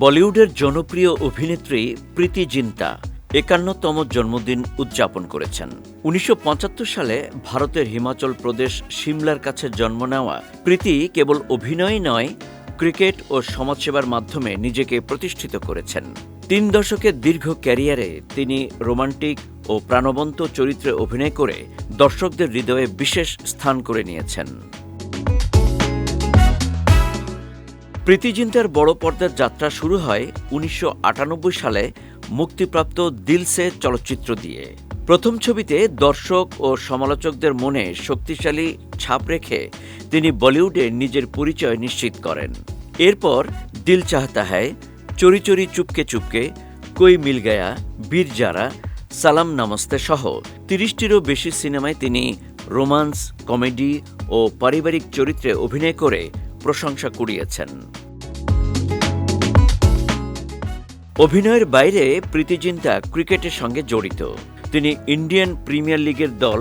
বলিউডের জনপ্রিয় অভিনেত্রী প্রীতি জিন্টা ৫১তম জন্মদিন উদযাপন করেছেন। ১৯৭৫ সালে ভারতের হিমাচল প্রদেশ সিমলার কাছে জন্ম নেওয়া প্রীতি কেবল অভিনয়ই নয়, ক্রিকেট ও সমাজসেবার মাধ্যমে নিজেকে প্রতিষ্ঠিত করেছেন। ৩ দশকের দীর্ঘ ক্যারিয়ারে তিনি রোমান্টিক ও প্রাণবন্ত চরিত্রে অভিনয় করে দর্শকদের হৃদয়ে বিশেষ স্থান করে নিয়েছেন। প্রীতি জিন্টার বড় পর্দার যাত্রা শুরু হয় ১৯৯৮ সালে মুক্তিপ্রাপ্ত দিল সে চলচ্চিত্র দিয়ে। প্রথম ছবিতে দর্শক ও সমালোচকদের মনে শক্তিশালী ছাপ রেখে তিনি বলিউডে নিজের পরিচয় নিশ্চিত করেন। এরপর দিল চাহতা হ্যায়, চোরি চোরি চুপকে চুপকে, কোই মিল গয়া, বীর জারা, সালাম নমস্তে সহ ৩০টিরও বেশি সিনেমায় তিনি রোমান্স, কমেডি ও পারিবারিক চরিত্রে অভিনয় করে প্রশংসা কুড়িয়েছেন। অভিনয়ের বাইরে প্রীতি জিন্টা ক্রিকেটের সঙ্গে জড়িত। তিনি ইন্ডিয়ান প্রিমিয়ার লিগের দল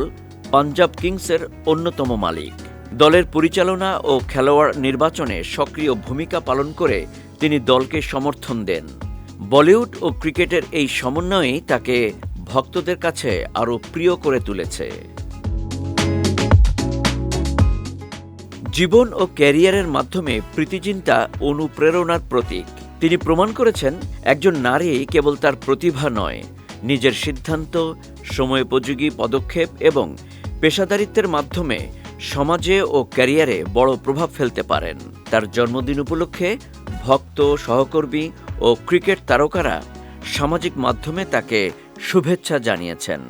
পাঞ্জাব কিংসের অন্যতম মালিক। দলের পরিচালনা ও খেলোয়াড় নির্বাচনে সক্রিয় ভূমিকা পালন করে তিনি দলকে সমর্থন দেন। বলিউড ও ক্রিকেটের এই সমন্বয়ই তাকে ভক্তদের কাছে আরও প্রিয় করে তুলেছে। জীবন ও ক্যারিয়ারের মাধ্যমে প্রীতি জিন্টা অনুপ্রেরণার প্রতীক। তিনি প্রমাণ করেছেন একজন নারী কেবল তার প্রতিভা নয়, নিজের সিদ্ধান্ত, সময়োপযোগী পদক্ষেপ এবং পেশাদারিত্বের মাধ্যমে সমাজে ও ক্যারিয়ারে বড় প্রভাব ফেলতে পারেন। তার জন্মদিন উপলক্ষে ভক্ত, সহকর্মী ও ক্রিকেট তারকারা সামাজিক মাধ্যমে তাকে শুভেচ্ছা জানিয়েছেন।